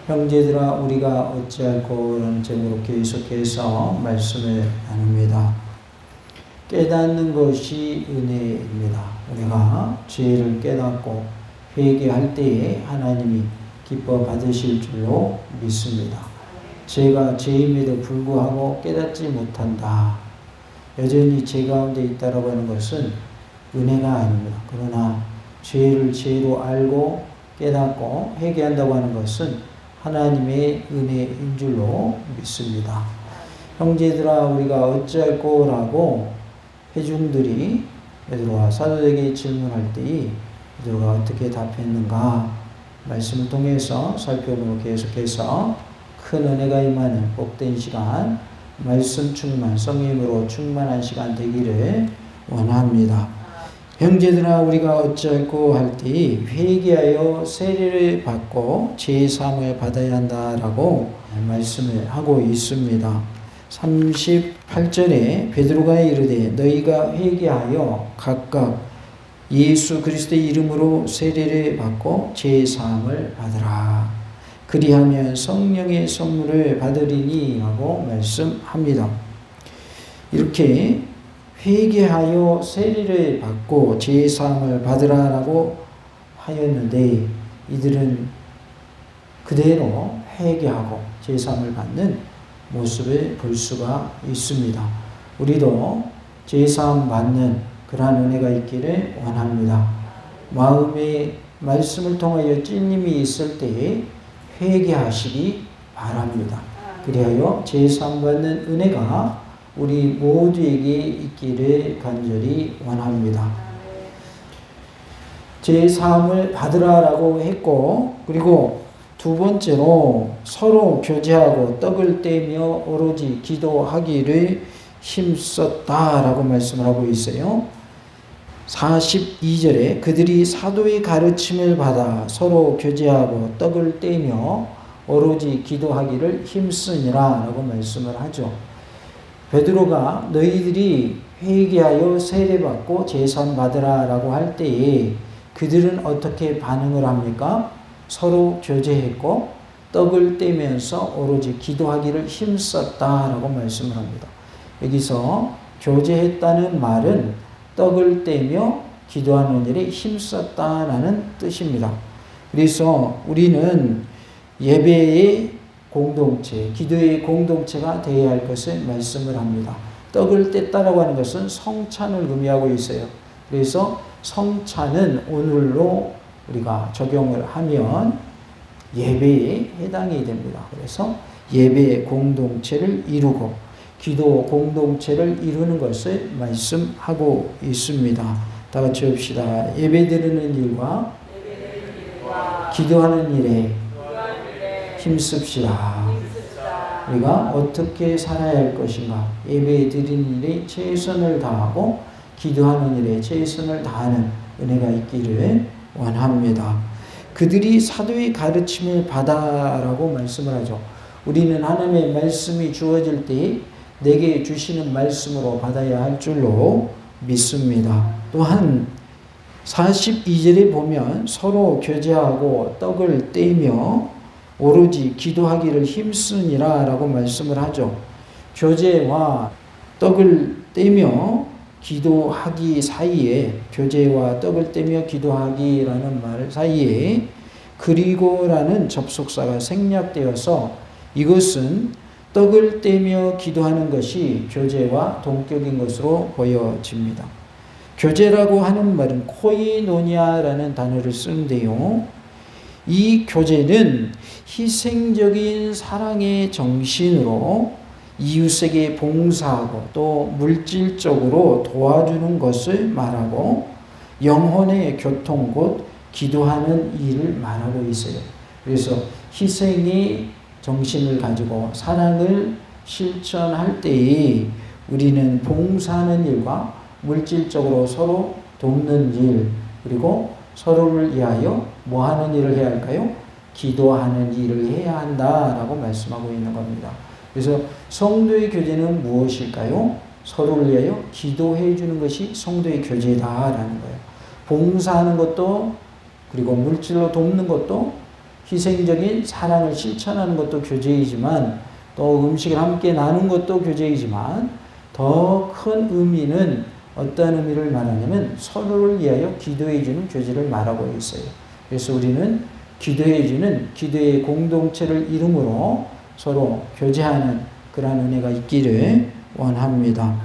형제들아 우리가 어찌할꼬 라는 제목으로 계속해서 말씀을 나눕니다. 깨닫는 것이 은혜입니다. 우리가 죄를 깨닫고 회개할 때에 하나님이 기뻐 받으실 줄로 믿습니다. 죄가 죄임에도 불구하고 깨닫지 못한다. 여전히 죄 가운데 있다라고 하는 것은 은혜가 아닙니다. 그러나 죄를 죄로 알고 깨닫고 회개한다고 하는 것은 하나님의 은혜인 줄로 믿습니다. 형제들아 우리가 어찌할꼬 라고 회중들이 베드로와 사도에게 질문할 때 베드로가 어떻게 답했는가 말씀을 통해서 살펴보고 계속해서 큰 은혜가 임하는 복된 시간, 말씀 충만, 성령으로 충만한 시간 되기를 원합니다. 형제들아 우리가 어찌할꼬 할 때 회개하여 세례를 받고 죄사함을 받아야 한다라고 말씀을 하고 있습니다. 38절에 베드로가 이르되 너희가 회개하여 각각 예수 그리스도의 이름으로 세례를 받고 죄사함을 받으라. 그리하면 성령의 선물을 받으리니 하고 말씀합니다. 이렇게 회개하여 세례를 받고 죄사함을 받으라라고 하였는데 이들은 그대로 회개하고 죄사함을 받는 모습을 볼 수가 있습니다. 우리도 죄사함 받는 그러한 은혜가 있기를 원합니다. 마음에 말씀을 통하여 찔림이 있을 때에 회개하시기 바랍니다. 그리하여 죄사함 받는 은혜가 우리 모두에게 있기를 간절히 원합니다. 죄사함을 받으라라고 했고 그리고 두 번째로 서로 교제하고 떡을 떼며 오로지 기도하기를 힘썼다라고 말씀을 하고 있어요. 42절에 그들이 사도의 가르침을 받아 서로 교제하고 떡을 떼며 오로지 기도하기를 힘쓰니라 라고 말씀을 하죠. 베드로가 너희들이 회개하여 세례받고 제사함 받으라 라고 할 때에 그들은 어떻게 반응을 합니까? 서로 교제했고 떡을 떼면서 오로지 기도하기를 힘썼다 라고 말씀을 합니다. 여기서 교제했다는 말은 떡을 떼며 기도하는 일에 힘썼다라는 뜻입니다. 그래서 우리는 예배의 공동체, 기도의 공동체가 되어야 할 것을 말씀을 합니다. 떡을 뗐다라고 하는 것은 성찬을 의미하고 있어요. 그래서 성찬은 오늘로 우리가 적용을 하면 예배에 해당이 됩니다. 그래서 예배의 공동체를 이루고 기도 공동체를 이루는 것을 말씀하고 있습니다. 다 같이 합시다. 예배 드리는 일과 기도하는 일에 힘씁시다. 우리가 어떻게 살아야 할 것인가? 예배 드리는 일에 최선을 다하고 기도하는 일에 최선을 다하는 은혜가 있기를 원합니다. 그들이 사도의 가르침을 받아라고 말씀을 하죠. 우리는 하나님의 말씀이 주어질 때 내게 주시는 말씀으로 받아야 할 줄로 믿습니다. 또한 42절에 보면 서로 교제하고 떡을 떼며 오로지 기도하기를 힘쓰니라 라고 말씀을 하죠. 교제와 떡을 떼며 기도하기 사이에 교제와 떡을 떼며 기도하기라는 말 사이에 그리고라는 접속사가 생략되어서 이것은 떡을 떼며 기도하는 것이 교제와 동격인 것으로 보여집니다. 교제라고 하는 말은 코이노니아라는 단어를 쓰는데요. 이 교제는 희생적인 사랑의 정신으로 이웃에게 봉사하고 또 물질적으로 도와주는 것을 말하고 영혼의 교통 곧 기도하는 일을 말하고 있어요. 그래서 희생의 정신을 가지고 사랑을 실천할 때에 우리는 봉사하는 일과 물질적으로 서로 돕는 일 그리고 서로를 위하여 뭐 하는 일을 해야 할까요? 기도하는 일을 해야 한다라고 말씀하고 있는 겁니다. 그래서 성도의 교제는 무엇일까요? 서로를 위하여 기도해 주는 것이 성도의 교제다라는 거예요. 봉사하는 것도 그리고 물질로 돕는 것도 희생적인 사랑을 실천하는 것도 교제이지만 또 음식을 함께 나눈 것도 교제이지만 더 큰 의미는 어떤 의미를 말하냐면 서로를 위하여 기도해 주는 교제를 말하고 있어요. 그래서 우리는 기도해 주는 기도의 공동체를 이름으로 서로 교제하는 그러한 은혜가 있기를 원합니다.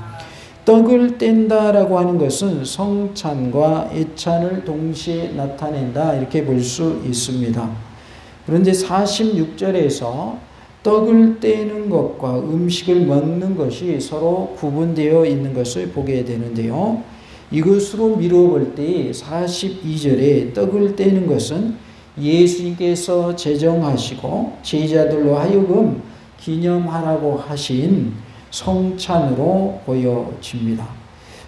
떡을 뗀다라고 하는 것은 성찬과 애찬을 동시에 나타낸다 이렇게 볼 수 있습니다. 그런데 46절에서 떡을 떼는 것과 음식을 먹는 것이 서로 구분되어 있는 것을 보게 되는데요. 이것으로 미루어 볼 때 42절에 떡을 떼는 것은 예수님께서 제정하시고 제자들로 하여금 기념하라고 하신 성찬으로 보여집니다.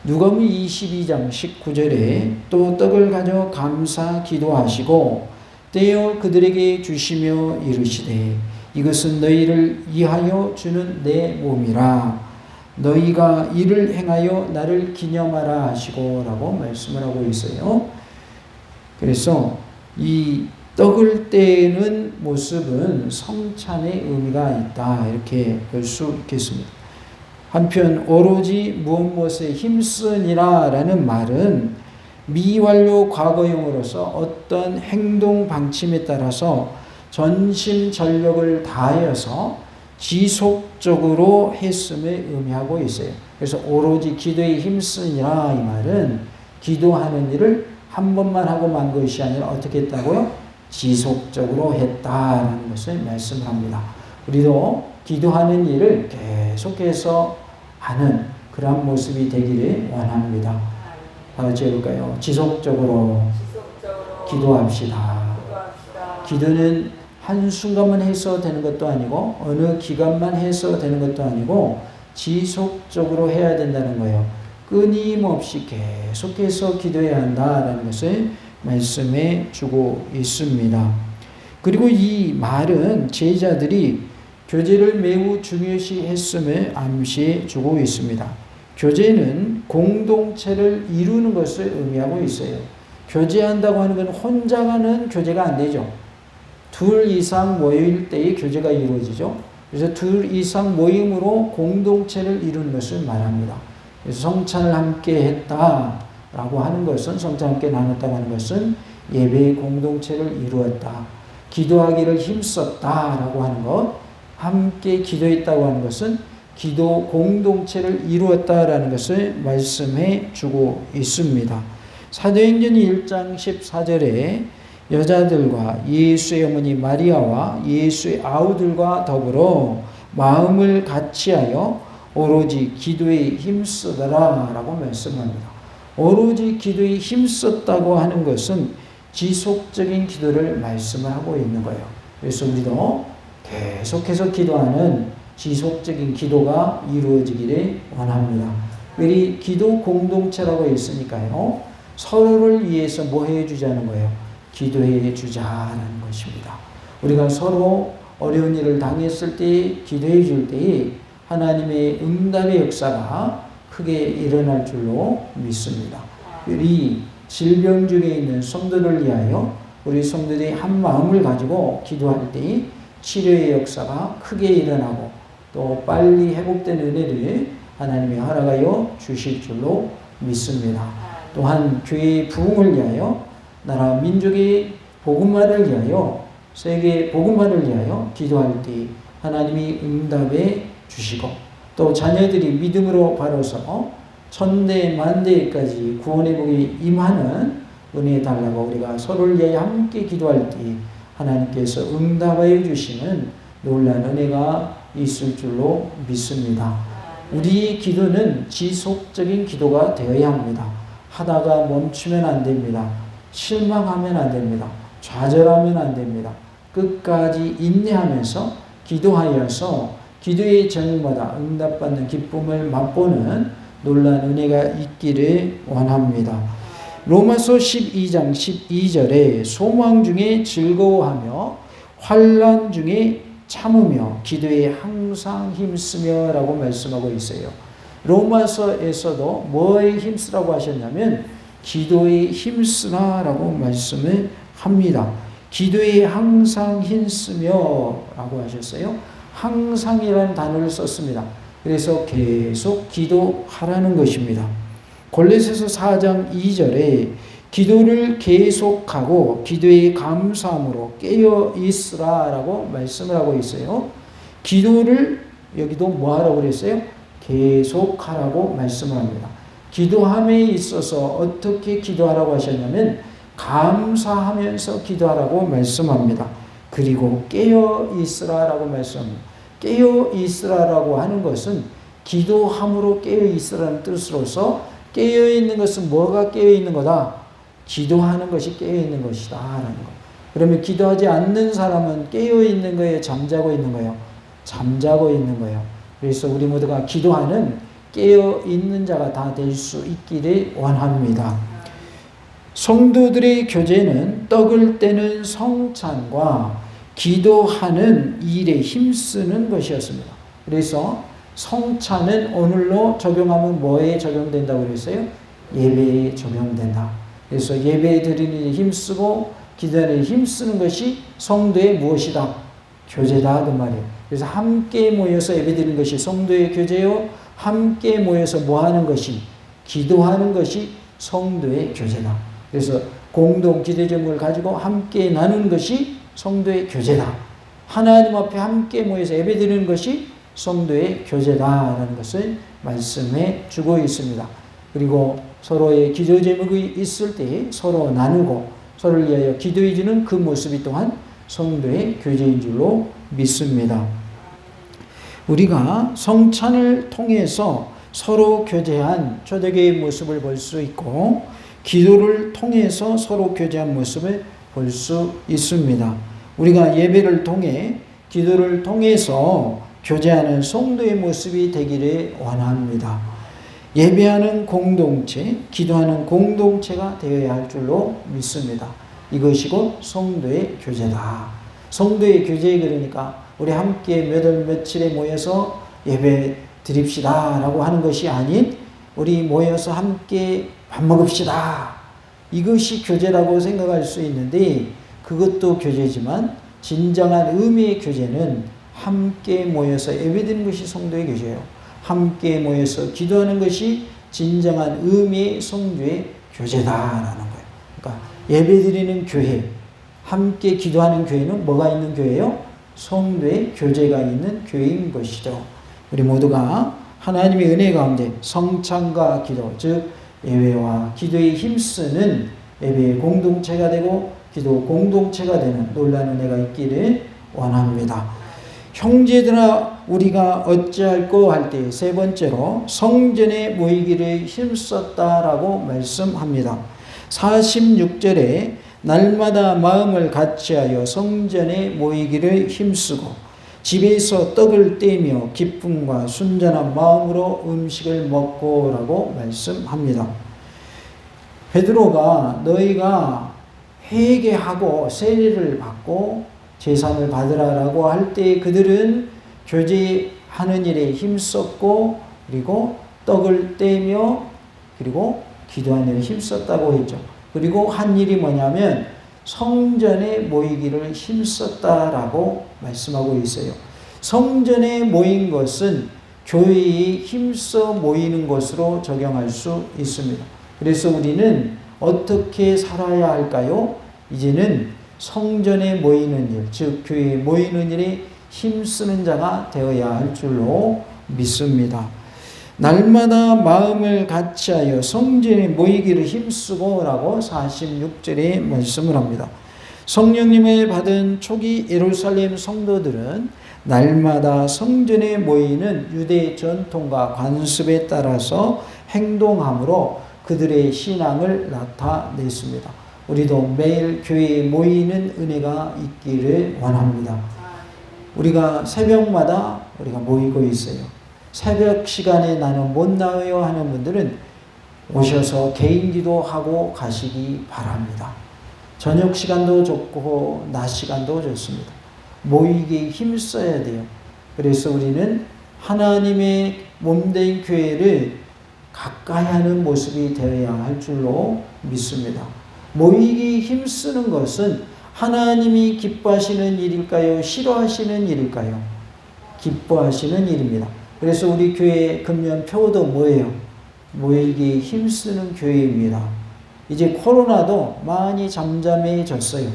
누가복음 22장 19절에 또 떡을 가져 감사 기도하시고 떼어 그들에게 주시며 이르시되 이것은 너희를 위하여 주는 내 몸이라 너희가 이를 행하여 나를 기념하라 하시고 라고 말씀을 하고 있어요. 그래서 이 떡을 떼는 모습은 성찬의 의미가 있다 이렇게 볼 수 있겠습니다. 한편 오로지 무엇에 힘쓰니라 라는 말은 미완료 과거형으로서 어떤 행동 방침에 따라서 전심전력을 다하여서 지속적으로 했음을 의미하고 있어요. 그래서 오로지 기도에 힘쓰니라 이 말은 기도하는 일을 한 번만 하고 만 것이 아니라 어떻게 했다고요? 지속적으로 했다라는 것을 말씀합니다. 우리도 기도하는 일을 계속해서 하는 그런 모습이 되기를 원합니다. 다 같이 해볼까요? 지속적으로 기도합시다. 기도는 한순간만 해서 되는 것도 아니고 어느 기간만 해서 되는 것도 아니고 지속적으로 해야 된다는 거예요. 끊임없이 계속해서 기도해야 한다라는 것을 말씀해 주고 있습니다. 그리고 이 말은 제자들이 교제를 매우 중요시 했음을 암시해 주고 있습니다. 교제는 공동체를 이루는 것을 의미하고 있어요. 교제한다고 하는 건 혼자 가는 교제가 안 되죠. 둘 이상 모일 때의 교제가 이루어지죠. 그래서 둘 이상 모임으로 공동체를 이루는 것을 말합니다. 그래서 성찬을 함께 했다라고 하는 것은 성찬을 함께 나눴다고 하는 것은 예배의 공동체를 이루었다. 기도하기를 힘썼다라고 하는 것, 함께 기도했다고 하는 것은 기도 공동체를 이루었다라는 것을 말씀해 주고 있습니다. 사도행전 1장 14절에 여자들과 예수의 어머니 마리아와 예수의 아우들과 더불어 마음을 같이하여 오로지 기도에 힘쓰더라 라고 말씀합니다. 오로지 기도에 힘썼다고 하는 것은 지속적인 기도를 말씀을 하고 있는 거예요. 그래서 우리도 계속해서 기도하는 지속적인 기도가 이루어지기를 원합니다. 우리 기도 공동체라고 했으니까요. 서로를 위해서 뭐 해주자는 거예요? 기도해 주자는 것입니다. 우리가 서로 어려운 일을 당했을 때 기도해 줄 때 하나님의 응답의 역사가 크게 일어날 줄로 믿습니다. 우리 질병 중에 있는 성도를 위하여 우리 성도들이 한 마음을 가지고 기도할 때 치료의 역사가 크게 일어나고 또 빨리 회복된 은혜를 하나님이 허락하여 주실 줄로 믿습니다. 또한 교회의 부흥을 위하여 나라 민족의 복음화를 위하여 세계 복음화를 위하여 기도할 때 하나님이 응답해 주시고 또 자녀들이 믿음으로 바로서 천대 만대까지 구원의 복이 임하는 은혜 달라고 우리가 서로를 위하여 함께 기도할 때 하나님께서 응답하여 주시는 놀라운 은혜가 있을 줄로 믿습니다. 우리의 기도는 지속적인 기도가 되어야 합니다. 하다가 멈추면 안 됩니다. 실망하면 안 됩니다. 좌절하면 안 됩니다. 끝까지 인내하면서 기도하여서 기도의 저녁마다 응답받는 기쁨을 맛보는 놀라운 은혜가 있기를 원합니다. 로마서 12장 12절에 소망 중에 즐거워하며 환난 중에 참으며 기도에 항상 힘쓰며 라고 말씀하고 있어요. 로마서에서도 뭐에 힘쓰라고 하셨냐면 기도에 힘쓰라 라고 말씀을 합니다. 기도에 항상 힘쓰며 라고 하셨어요. 항상이라는 단어를 썼습니다. 그래서 계속 기도하라는 것입니다. 골로새서 4장 2절에 기도를 계속하고 기도에 감사함으로 깨어 있으라 라고 말씀을 하고 있어요. 기도를 여기도 뭐 하라고 그랬어요? 계속하라고 말씀을 합니다. 기도함에 있어서 어떻게 기도하라고 하셨냐면 감사하면서 기도하라고 말씀합니다. 그리고 깨어 있으라라고 말씀합니다. 깨어 있으라라고 하는 것은 기도함으로 깨어 있으라는 뜻으로서 깨어 있는 것은 뭐가 깨어 있는 거다? 기도하는 것이 깨어 있는 것이다 라는 거. 그러면 기도하지 않는 사람은 깨어 있는 거예요? 잠자고 있는 거예요? 잠자고 있는 거예요. 그래서 우리 모두가 기도하는 깨어 있는 자가 다 될 수 있기를 원합니다. 성도들의 교제는 떡을 떼는 성찬과 기도하는 일에 힘쓰는 것이었습니다. 그래서 성찬은 오늘로 적용하면 뭐에 적용된다고 그랬어요? 예배에 적용된다. 그래서 예배 드리는 일에 힘쓰고 기도하는 일에 힘쓰는 것이 성도의 무엇이다? 교제다 그 말이에요. 그래서 함께 모여서 예배 드리는 것이 성도의 교제요. 함께 모여서 뭐 하는 것이? 기도하는 것이 성도의 교제다. 그래서 공동 기도 제목을 가지고 함께 나누는 것이 성도의 교제다. 하나님 앞에 함께 모여서 예배 드리는 것이 성도의 교제다라는 것을 말씀해 주고 있습니다. 그리고 서로의 기도 제목이 있을 때 서로 나누고 서로를 위하여 기도해 주는 그 모습이 또한 성도의 교제인 줄로 믿습니다. 우리가 성찬을 통해서 서로 교제한 초대교회의 모습을 볼 수 있고 기도를 통해서 서로 교제한 모습을 볼 수 있습니다. 우리가 예배를 통해 기도를 통해서 교제하는 성도의 모습이 되기를 원합니다. 예배하는 공동체, 기도하는 공동체가 되어야 할 줄로 믿습니다. 이것이 곧 성도의 교제다. 성도의 교제 그러니까 우리 함께 몇 월 며칠에 모여서 예배 드립시다 라고 하는 것이 아닌 우리 모여서 함께 밥 먹읍시다. 이것이 교제라고 생각할 수 있는데 그것도 교제지만 진정한 의미의 교제는 함께 모여서 예배드리는 것이 성도의 교제예요. 함께 모여서 기도하는 것이 진정한 의미의 성도의 교제다라는 거예요. 그러니까 예배드리는 교회, 함께 기도하는 교회는 뭐가 있는 교회예요? 성도의 교제가 있는 교회인 것이죠. 우리 모두가 하나님의 은혜 가운데 성찬과 기도, 즉 예배와 기도에 힘쓰는 예배의 공동체가 되고 기도 공동체가 되는 놀라운 은혜가 있기를 원합니다. 형제들아 우리가 어찌할꼬 할 때 세 번째로 성전에 모이기를 힘썼다라고 말씀합니다. 46절에 날마다 마음을 같이하여 성전에 모이기를 힘쓰고 집에서 떡을 떼며 기쁨과 순전한 마음으로 음식을 먹고라고 말씀합니다. 베드로가 너희가 회개하고 세례를 받고 제사를 받으라라고 할 때 그들은 교제하는 일에 힘썼고 그리고 떡을 떼며 그리고 기도하는 일에 힘썼다고 했죠. 그리고 한 일이 뭐냐면 성전에 모이기를 힘썼다라고 말씀하고 있어요. 성전에 모인 것은 교회에 힘써 모이는 것으로 적용할 수 있습니다. 그래서 우리는 어떻게 살아야 할까요? 이제는 성전에 모이는 일, 즉 교회에 모이는 일에 힘쓰는 자가 되어야 할 줄로 믿습니다. 날마다 마음을 같이하여 성전에 모이기를 힘쓰고 라고 46절에 말씀을 합니다. 성령님을 받은 초기 예루살렘 성도들은 날마다 성전에 모이는 유대 전통과 관습에 따라서 행동함으로 그들의 신앙을 나타냈습니다. 우리도 매일 교회에 모이는 은혜가 있기를 원합니다. 우리가 새벽마다 우리가 모이고 있어요. 새벽 시간에 나는 못 나와요 하는 분들은 오셔서 개인 기도하고 가시기 바랍니다. 저녁 시간도 좋고 낮 시간도 좋습니다. 모이기에 힘써야 돼요. 그래서 우리는 하나님의 몸된 교회를 가까이 하는 모습이 되어야 할 줄로 믿습니다. 모이기에 힘쓰는 것은 하나님이 기뻐하시는 일일까요? 싫어하시는 일일까요? 기뻐하시는 일입니다. 그래서 우리 교회 금년 표도 뭐예요? 모이기 힘쓰는 교회입니다. 이제 코로나도 많이 잠잠해졌어요.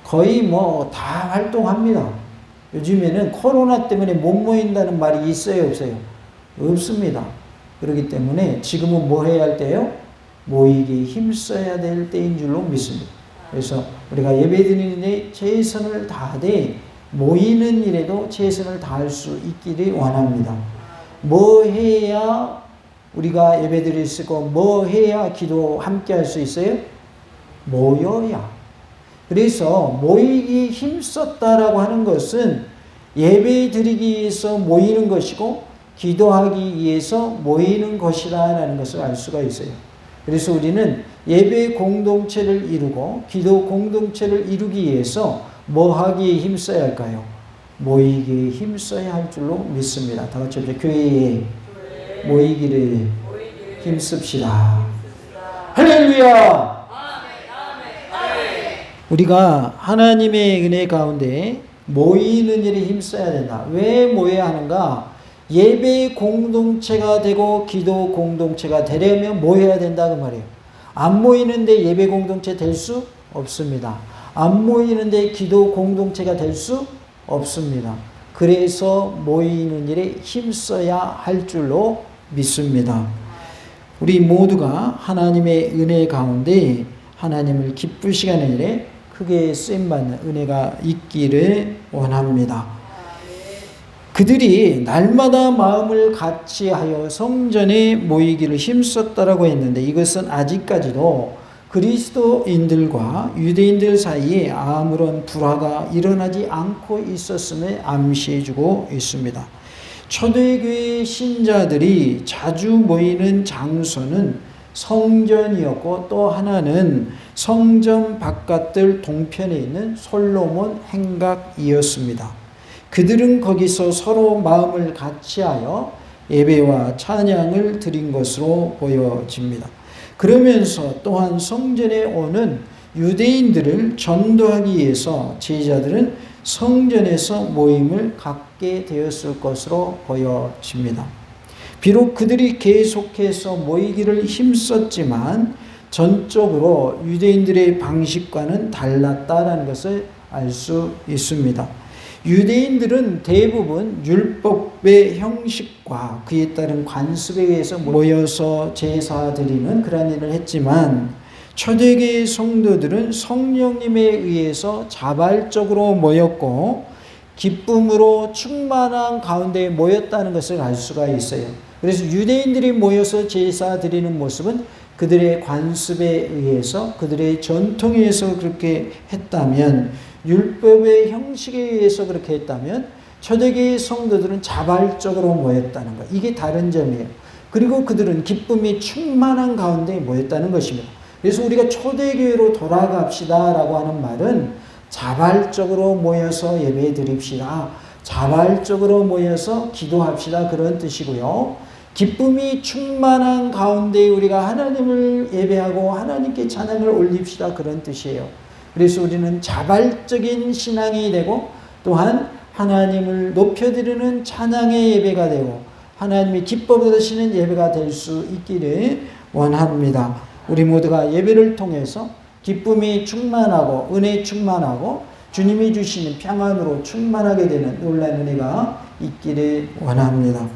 거의 다 활동합니다. 요즘에는 코로나 때문에 못 모인다는 말이 있어요, 없어요? 없습니다. 그렇기 때문에 지금은 뭐 해야 할 때요? 모이기 힘써야 될 때인 줄로 믿습니다. 그래서 우리가 예배드리는데 최선을 다하되 모이는 일에도 최선을 다할 수 있기를 원합니다. 뭐 해야 우리가 예배드릴 수 있고 뭐 해야 기도 함께 할 수 있어요? 모여야. 그래서 모이기 힘썼다라고 하는 것은 예배 드리기 위해서 모이는 것이고 기도하기 위해서 모이는 것이라는 것을 알 수가 있어요. 그래서 우리는 예배 공동체를 이루고 기도 공동체를 이루기 위해서 뭐 하기에 힘써야 할까요? 모이기에 힘써야 할 줄로 믿습니다. 다 같이 교회에 모이기를 힘씁시다. 할렐루야! 우리가 하나님의 은혜 가운데 모이는 일에 힘써야 된다. 왜 모여야 하는가? 예배 공동체가 되고 기도 공동체가 되려면 모여야 된다 그 말이에요. 안 모이는데 예배 공동체 될 수 없습니다. 안 모이는데 기도 공동체가 될 수 없습니다. 그래서 모이는 일에 힘써야 할 줄로 믿습니다. 우리 모두가 하나님의 은혜 가운데 하나님을 기쁘시게 하는 일에 크게 쓰임받는 은혜가 있기를 원합니다. 그들이 날마다 마음을 같이하여 성전에 모이기를 힘썼다라고 했는데 이것은 아직까지도 그리스도인들과 유대인들 사이에 아무런 불화가 일어나지 않고 있었음을 암시해주고 있습니다. 초대교회 신자들이 자주 모이는 장소는 성전이었고 또 하나는 성전 바깥들 동편에 있는 솔로몬 행각이었습니다. 그들은 거기서 서로 마음을 같이하여 예배와 찬양을 드린 것으로 보여집니다. 그러면서 또한 성전에 오는 유대인들을 전도하기 위해서 제자들은 성전에서 모임을 갖게 되었을 것으로 보여집니다. 비록 그들이 계속해서 모이기를 힘썼지만 전적으로 유대인들의 방식과는 달랐다는 것을 알 수 있습니다. 유대인들은 대부분 율법의 형식과 그에 따른 관습에 의해서 모여서 제사 드리는 그런 일을 했지만 초대교회 성도들은 성령님에 의해서 자발적으로 모였고 기쁨으로 충만한 가운데 모였다는 것을 알 수가 있어요. 그래서 유대인들이 모여서 제사 드리는 모습은 그들의 관습에 의해서 그들의 전통에 의해서 그렇게 했다면 율법의 형식에 의해서 그렇게 했다면 초대교회 성도들은 자발적으로 모였다는 것. 이게 다른 점이에요. 그리고 그들은 기쁨이 충만한 가운데 모였다는 것입니다. 그래서 우리가 초대교회로 돌아갑시다라고 하는 말은 자발적으로 모여서 예배 드립시다. 자발적으로 모여서 기도합시다. 그런 뜻이고요. 기쁨이 충만한 가운데 우리가 하나님을 예배하고 하나님께 찬양을 올립시다. 그런 뜻이에요. 그래서 우리는 자발적인 신앙이 되고 또한 하나님을 높여드리는 찬양의 예배가 되고 하나님이 기뻐 받으시는 예배가 될 수 있기를 원합니다. 우리 모두가 예배를 통해서 기쁨이 충만하고 은혜 충만하고 주님이 주시는 평안으로 충만하게 되는 놀라운 은혜가 있기를 원합니다.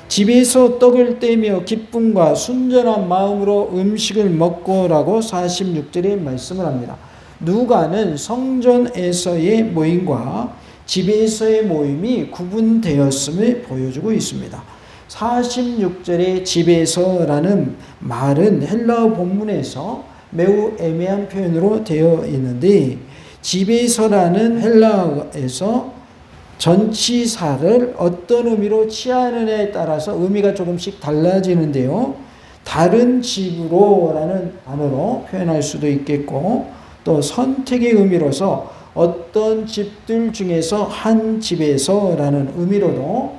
집에서 떡을 떼며 기쁨과 순전한 마음으로 음식을 먹고라고 46절에 말씀을 합니다. 누가는 성전에서의 모임과 집에서의 모임이 구분되었음을 보여주고 있습니다. 46절의 집에서라는 말은 헬라어 본문에서 매우 애매한 표현으로 되어 있는데 집에서라는 헬라어에서 전치사를 어떤 의미로 취하느냐에 따라서 의미가 조금씩 달라지는데요. 다른 집으로라는 단어로 표현할 수도 있겠고 또 선택의 의미로서 어떤 집들 중에서 한 집에서라는 의미로도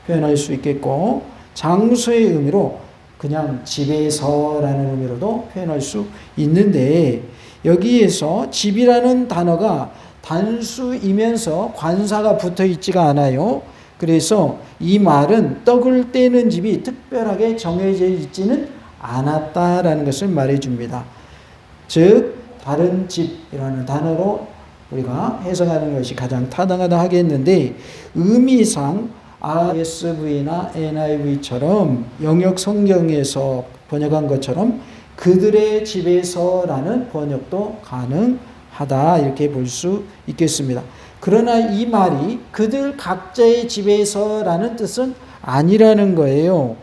표현할 수 있겠고 장소의 의미로 그냥 집에서라는 의미로도 표현할 수 있는데 여기에서 집이라는 단어가 단수이면서 관사가 붙어 있지가 않아요. 그래서 이 말은 떡을 떼는 집이 특별하게 정해져 있지는 않았다라는 것을 말해줍니다. 즉 다른 집이라는 단어로 우리가 해석하는 것이 가장 타당하다 하겠는데, 의미상 RSV나 NIV처럼 영역 성경에서 번역한 것처럼 그들의 집에서라는 번역도 가능하다, 이렇게 볼 수 있겠습니다. 그러나 이 말이 그들 각자의 집에서라는 뜻은 아니라는 거예요.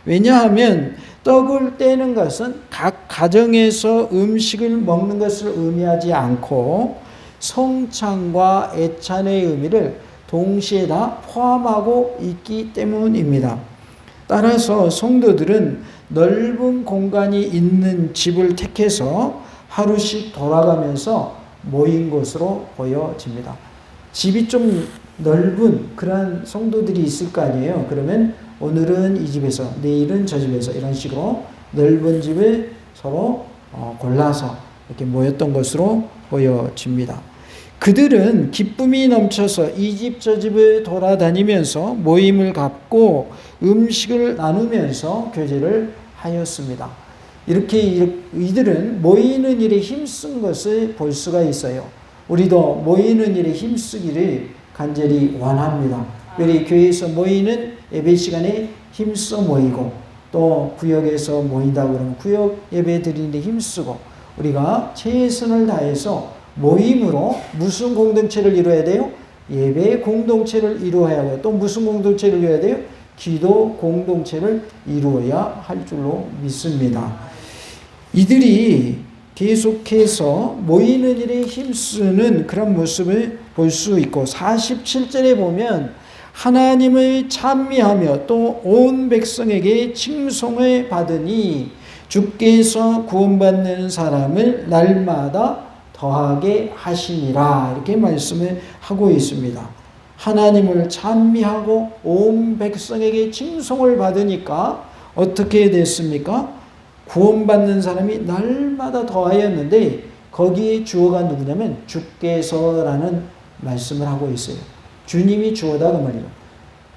왜냐하면 떡을 떼는 것은 각 가정에서 음식을 먹는 것을 의미하지 않고 성찬과 애찬의 의미를 동시에 다 포함하고 있기 때문입니다. 따라서 성도들은 넓은 공간이 있는 집을 택해서 하루씩 돌아가면서 모인 것으로 보여집니다. 집이 좀 넓은 그런 성도들이 있을 거 아니에요. 그러면 오늘은 이 집에서, 내일은 저 집에서, 이런 식으로 넓은 집을 서로 골라서 이렇게 모였던 것으로 보여집니다. 그들은 기쁨이 넘쳐서 이 집 저 집을 돌아다니면서 모임을 갖고 음식을 나누면서 교제를 하였습니다. 이렇게 이들은 모이는 일에 힘쓴 것을 볼 수가 있어요. 우리도 모이는 일에 힘쓰기를 간절히 원합니다. 우리 교회에서 모이는 예배 시간에 힘써 모이고, 또 구역에서 모인다 그러면 구역 예배 드리는데 힘쓰고, 우리가 최선을 다해서 모임으로 무슨 공동체를 이루어야 돼요? 예배 공동체를 이루어야 하고, 또 무슨 공동체를 이루어야 돼요? 기도 공동체를 이루어야 할 줄로 믿습니다. 이들이 계속해서 모이는 일에 힘쓰는 그런 모습을 볼 수 있고, 47절에 보면 하나님을 찬미하며 또 온 백성에게 칭송을 받으니 주께서 구원받는 사람을 날마다 더하게 하시니라, 이렇게 말씀을 하고 있습니다. 하나님을 찬미하고 온 백성에게 칭송을 받으니까 어떻게 됐습니까? 구원받는 사람이 날마다 더하였는데, 거기에 주어가 누구냐면 주께서라는 말씀을 하고 있어요. 주님이 주어다 그 말이에요.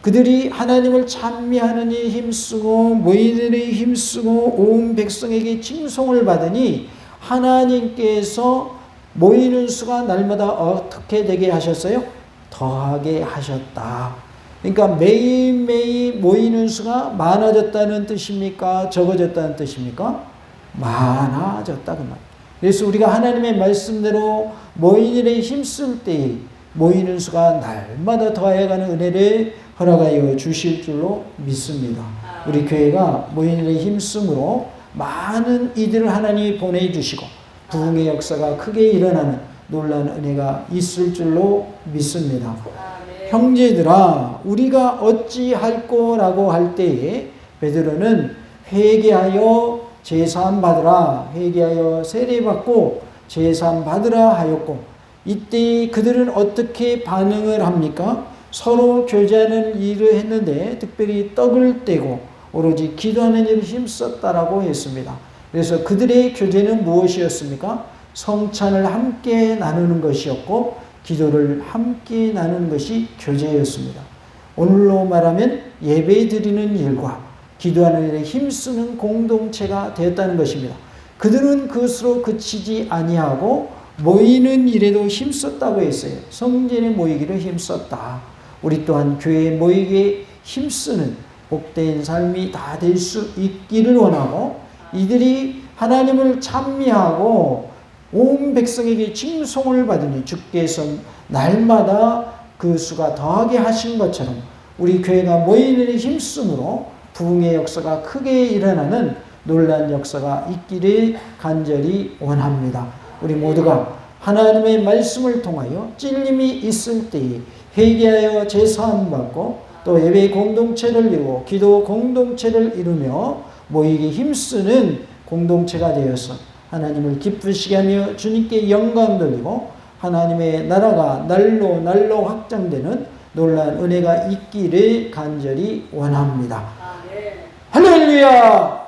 그들이 하나님을 찬미하는 일에 힘쓰고 모이는 일에 힘쓰고 온 백성에게 칭송을 받으니 하나님께서 모이는 수가 날마다 어떻게 되게 하셨어요? 더하게 하셨다. 그러니까 매일매일 모이는 수가 많아졌다는 뜻입니까? 적어졌다는 뜻입니까? 많아졌다 그 말. 그래서 우리가 하나님의 말씀대로 모이는 일에 힘쓸 때 모이는 수가 날마다 더해가는 은혜를 허락하여 주실 줄로 믿습니다. 우리 교회가 모이는 일에 힘쓰므로 많은 이들을 하나님이 보내주시고 부흥의 역사가 크게 일어나는 놀라운 은혜가 있을 줄로 믿습니다. 형제들아, 우리가 어찌할꼬라고 할 때에 베드로는 회개하여 제사함 받으라, 회개하여 세례받고 제사함 받으라 하였고, 이때 그들은 어떻게 반응을 합니까? 서로 교제하는 일을 했는데 특별히 떡을 떼고 오로지 기도하는 일을 힘썼다라고 했습니다. 그래서 그들의 교제는 무엇이었습니까? 성찬을 함께 나누는 것이었고 기도를 함께 나누는 것이 교제였습니다. 오늘로 말하면 예배 드리는 일과 기도하는 일에 힘쓰는 공동체가 되었다는 것입니다. 그들은 그것으로 그치지 아니하고 모이는 일에도 힘썼다고 했어요. 성전에 모이기를 힘썼다. 우리 또한 교회에 모이기에 힘쓰는 복된 삶이 다 될 수 있기를 원하고, 이들이 하나님을 찬미하고 온 백성에게 칭송을 받으니 주께서 날마다 그 수가 더하게 하신 것처럼 우리 교회가 모이는 일에 힘쓰므로 부흥의 역사가 크게 일어나는 놀라운 역사가 있기를 간절히 원합니다. 우리 모두가 하나님의 말씀을 통하여 찔림이 있을 때에 회개하여 제사함 받고 또 예배 공동체를 이루고 기도 공동체를 이루며 모이기 힘쓰는 공동체가 되어서 하나님을 기쁘시게 하며 주님께 영광 돌리고 하나님의 나라가 날로 확장되는 놀라운 은혜가 있기를 간절히 원합니다. 할렐루야!